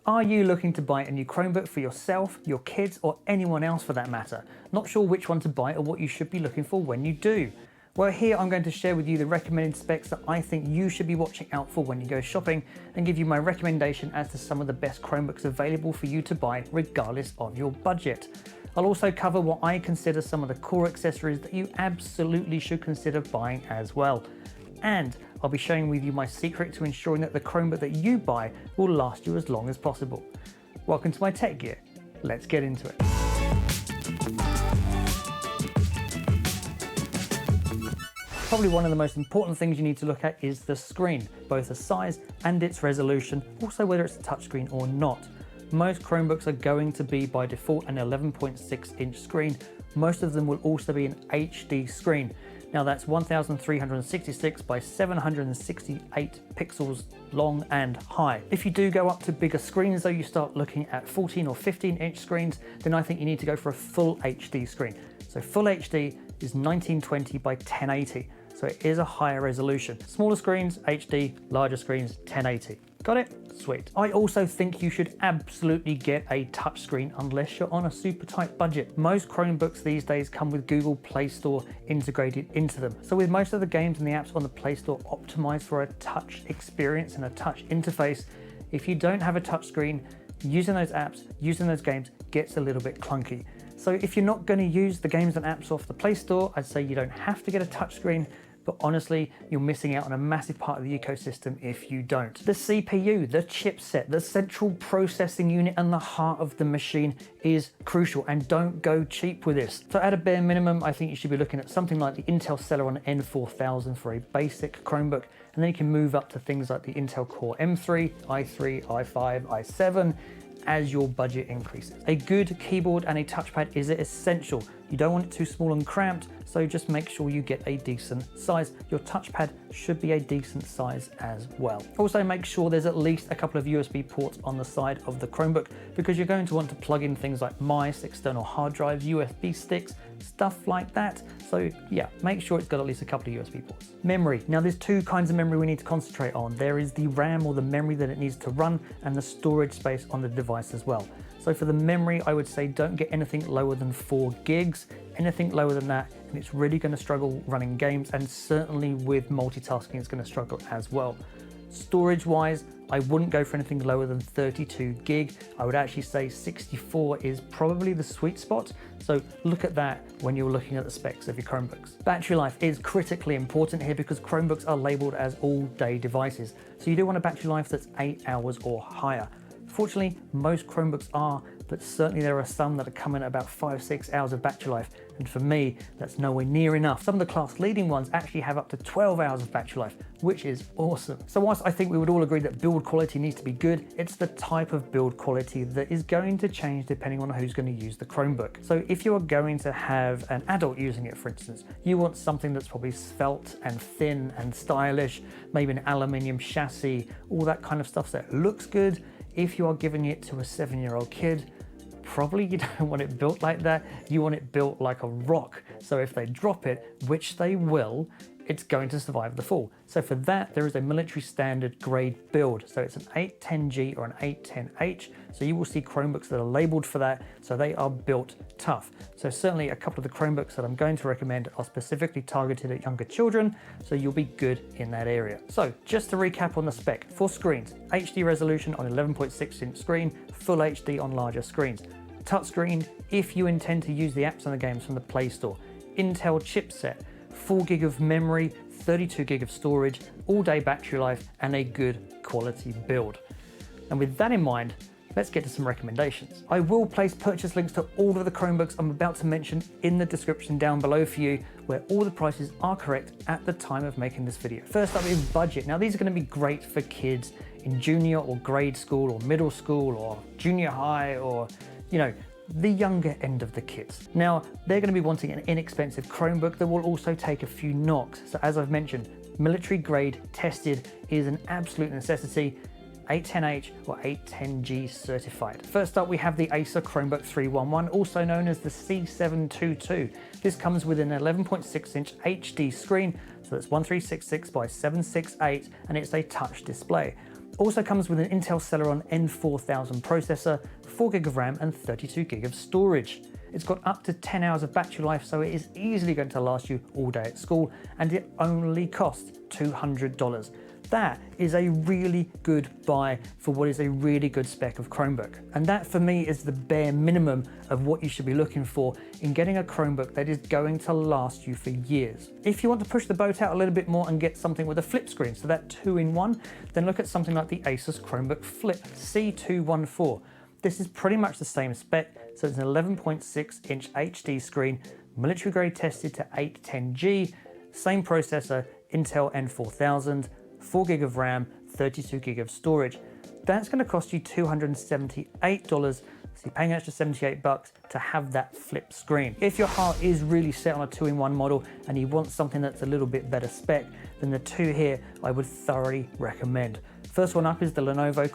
Are you looking to buy a new Chromebook for yourself, your kids, or anyone else for that matter? Not sure which one to buy or what you should be looking for when you do? Well, here I'm going to share with you the recommended specs that I think you should be watching out for when you go shopping and give you my recommendation as to some of the best Chromebooks available for you to buy regardless of your budget. I'll also cover what I consider some of the core accessories that you absolutely should consider buying as well. And I'll be sharing with you my secret to ensuring that the Chromebook that you buy will last you as long as possible. Welcome to my tech gear. Let's get into it. Probably one of the most important things you need to look at is the screen, both the size and its resolution, also whether it's a touchscreen or not. Most Chromebooks are going to be by default an 11.6 inch screen. Most of them will also be an HD screen. Now that's 1366 by 768 pixels long and high. If you do go up to bigger screens though, you start looking at 14 or 15 inch screens, then I think you need to go for a full HD screen. So full HD is 1920 by 1080. So it is a higher resolution. Smaller screens, HD, larger screens, 1080. Got it? Sweet. I also think you should absolutely get a touchscreen unless you're on a super tight budget. Most Chromebooks these days come with Google Play Store integrated into them. So with most of the games and the apps on the Play Store optimized for a touch experience and a touch interface, if you don't have a touchscreen, using those apps, using those games gets a little bit clunky. So if you're not going to use the games and apps off the Play Store, I'd say you don't have to get a touchscreen, but honestly, you're missing out on a massive part of the ecosystem if you don't. The CPU, the chipset, the central processing unit and the heart of the machine is crucial, and don't go cheap with this. So at a bare minimum, I think you should be looking at something like the Intel Celeron N4000 for a basic Chromebook, and then you can move up to things like the Intel Core M3, i3, i5, i7, as your budget increases. A good keyboard and a touchpad is essential. You don't want it too small and cramped, so just make sure you get a decent size. Your touchpad should be a decent size as well. Also make sure there's at least a couple of USB ports on the side of the Chromebook, because you're going to want to plug in things like mice, external hard drives, USB sticks, stuff like that. So yeah, make sure it's got at least a couple of USB ports. Memory. Now there's two kinds of memory we need to concentrate on. There is the RAM, or the memory that it needs to run, and the storage space on the device as well. So for the memory, I would say don't get anything lower than 4 gigs. Anything lower than that, and it's really going to struggle running games, and certainly with multitasking, it's going to struggle as well. Storage wise, I wouldn't go for anything lower than 32 gig. I would actually say 64 is probably the sweet spot. So look at that when you're looking at the specs of your Chromebooks. Battery life is critically important here because Chromebooks are labeled as all-day devices. So you do want a battery life that's 8 hours or higher. Fortunately, most Chromebooks are, but certainly there are some that are coming at about 5-6 hours of battery life, and for me, that's nowhere near enough. Some of the class leading ones actually have up to 12 hours of battery life, which is awesome. So whilst I think we would all agree that build quality needs to be good, it's the type of build quality that is going to change depending on who's going to use the Chromebook. So if you are going to have an adult using it, for instance, you want something that's probably svelte and thin and stylish, maybe an aluminium chassis, all that kind of stuff that looks good. If you are giving it to a 7-year-old kid, probably you don't want it built like that. You want it built like a rock. So if they drop it, which they will, it's going to survive the fall. So for that, there is a military standard grade build. So it's an 810G or an 810H. So you will see Chromebooks that are labeled for that. So they are built tough. So certainly a couple of the Chromebooks that I'm going to recommend are specifically targeted at younger children. So you'll be good in that area. So just to recap on the spec, for screens, HD resolution on 11.6 inch screen, full HD on larger screens. Touchscreen, if you intend to use the apps and the games from the Play Store. Intel chipset, 4 gig of memory, 32 gig of storage, all-day battery life, and a good quality build. And with that in mind, let's get to some recommendations. I will place purchase links to all of the Chromebooks I'm about to mention in the description down below for you, where all the prices are correct at the time of making this video. First up is budget. Now these are going to be great for kids in junior or grade school or middle school or junior high, or the younger end of the kids. Now, they're going to be wanting an inexpensive Chromebook that will also take a few knocks. So as I've mentioned, military grade tested is an absolute necessity, 810H or 810G certified. First up, we have the Acer Chromebook 311, also known as the C722. This comes with an 11.6 inch HD screen, so that's 1366 by 768, and it's a touch display. Also comes with an Intel Celeron N4000 processor, 4GB of RAM and 32GB of storage. It's got up to 10 hours of battery life, so it is easily going to last you all day at school, and it only costs $200. That is a really good buy for what is a really good spec of Chromebook. And that for me is the bare minimum of what you should be looking for in getting a Chromebook that is going to last you for years. If you want to push the boat out a little bit more and get something with a flip screen, so that 2-in-1, then look at something like the Asus Chromebook Flip C214. This is pretty much the same spec, so it's an 11.6 inch HD screen, military grade tested to 810G, same processor, Intel N4000, 4GB of RAM, 32GB of storage. That's going to cost you $278, so you're paying an extra $78 to have that flip screen. If your heart is really set on a 2-in-1 model and you want something that's a little bit better spec, then the two here I would thoroughly recommend. First one up is the Lenovo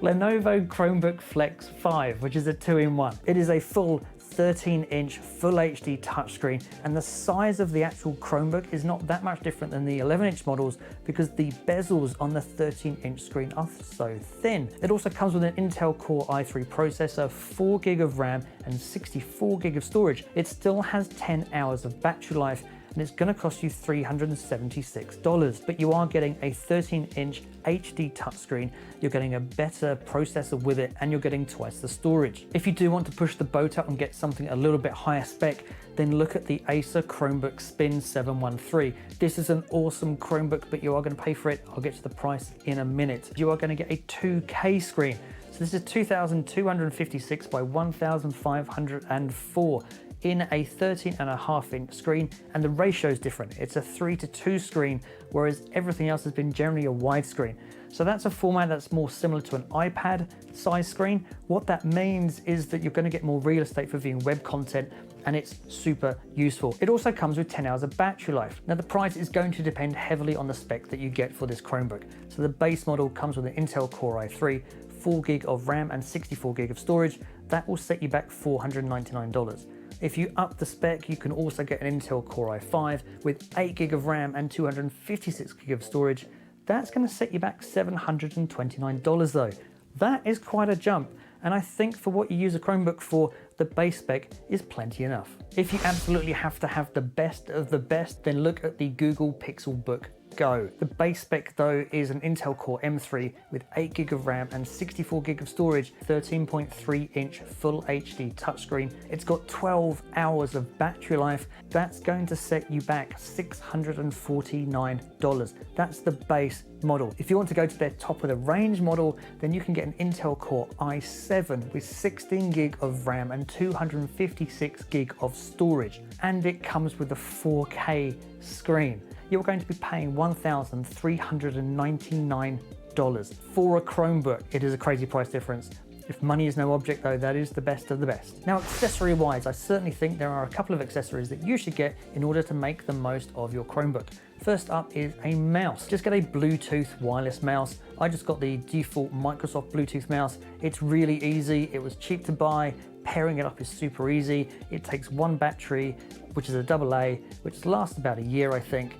Lenovo Chromebook Flex 5, which is a 2-in-1. It is a full 13-inch Full HD touchscreen, and the size of the actual Chromebook is not that much different than the 11-inch models because the bezels on the 13-inch screen are so thin. It also comes with an Intel Core i3 processor, 4GB of RAM and 64GB of storage. It still has 10 hours of battery life, and it's going to cost you $376. But you are getting a 13-inch HD touchscreen, you're getting a better processor with it, and you're getting twice the storage. If you do want to push the boat out and get something a little bit higher spec, then look at the Acer Chromebook Spin 713. This is an awesome Chromebook, but you are going to pay for it. I'll get to the price in a minute. You are going to get a 2K screen. So this is 2256 by 1504 in a 13.5-inch screen, and the ratio is different. It's a 3:2 screen, whereas everything else has been generally a widescreen. So that's a format that's more similar to an iPad size screen. What that means is that you're going to get more real estate for viewing web content, and it's super useful. It also comes with 10 hours of battery life. Now the price is going to depend heavily on the spec that you get for this Chromebook. So the base model comes with an Intel Core i3, 4GB of RAM and 64GB of storage. That will set you back $499. If you up the spec, you can also get an Intel Core i5 with 8GB of RAM and 256GB of storage. That's going to set you back $729 though. That is quite a jump, and I think for what you use a Chromebook for, the base spec is plenty enough. If you absolutely have to have the best of the best, then look at the Google Pixelbook Go. The base spec though is an Intel Core M3 with 8GB of RAM and 64GB of storage, 13.3-inch Full HD touchscreen. It's got 12 hours of battery life. That's going to set you back $649. That's the base model. If you want to go to their top of the range model, then you can get an Intel Core i7 with 16GB of RAM and 256GB of storage. And it comes with a 4K screen. You're going to be paying $1,399 for a Chromebook. It is a crazy price difference. If money is no object though, that is the best of the best. Now accessory wise, I certainly think there are a couple of accessories that you should get in order to make the most of your Chromebook. First up is a mouse. Just get a Bluetooth wireless mouse. I just got the default Microsoft Bluetooth mouse. It's really easy, it was cheap to buy, pairing it up is super easy. It takes one battery, which is a AA, which lasts about a year I think.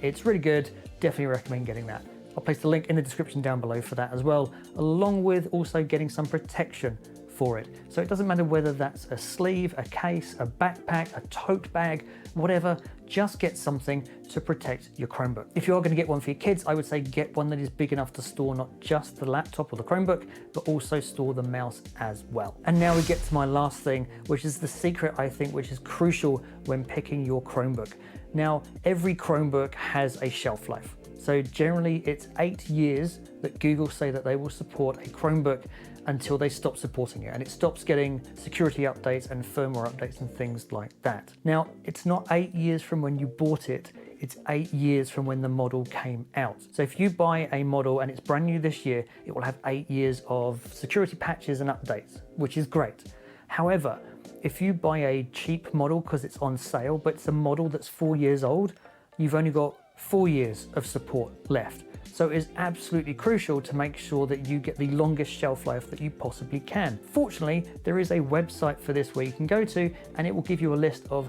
It's really good, definitely recommend getting that. I'll place the link in the description down below for that as well, along with also getting some protection for it. So it doesn't matter whether that's a sleeve, a case, a backpack, a tote bag, whatever, just get something to protect your Chromebook. If you are going to get one for your kids, I would say get one that is big enough to store not just the laptop or the Chromebook, but also store the mouse as well. And now we get to my last thing, which is the secret I think, which is crucial when picking your Chromebook. Now, every Chromebook has a shelf life. So generally it's 8 years that Google say that they will support a Chromebook until they stop supporting it, and it stops getting security updates and firmware updates and things like that. Now, it's not 8 years from when you bought it, it's 8 years from when the model came out. So if you buy a model and it's brand new this year, it will have 8 years of security patches and updates, which is great. However, if you buy a cheap model because it's on sale, but it's a model that's 4 years old, you've only got 4 years of support left. So it is absolutely crucial to make sure that you get the longest shelf life that you possibly can. Fortunately, there is a website for this where you can go to, and it will give you a list of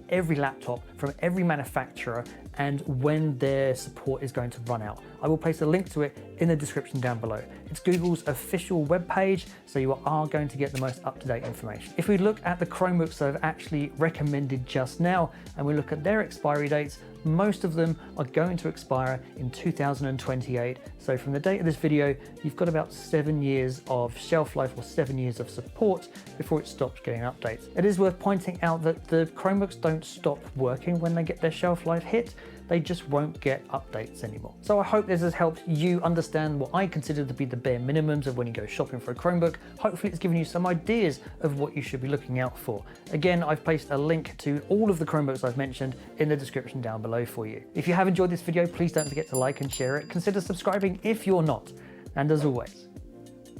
every laptop from every manufacturer and when their support is going to run out. I will place a link to it in the description down below. It's Google's official webpage, so you are going to get the most up-to-date information. If we look at the Chromebooks that I've actually recommended just now, and we look at their expiry dates, most of them are going to expire in 2028. So from the date of this video, you've got about 7 years of shelf life or 7 years of support before it stops getting updates. It is worth pointing out that the Chromebooks don't stop working when they get their shelf life hit. They just won't get updates anymore. So I hope this has helped you understand what I consider to be the bare minimums of when you go shopping for a Chromebook. Hopefully it's given you some ideas of what you should be looking out for. Again, I've placed a link to all of the Chromebooks I've mentioned in the description down below for you. If you have enjoyed this video, please don't forget to like and share it. Consider subscribing if you're not. And as always,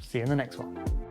see you in the next one.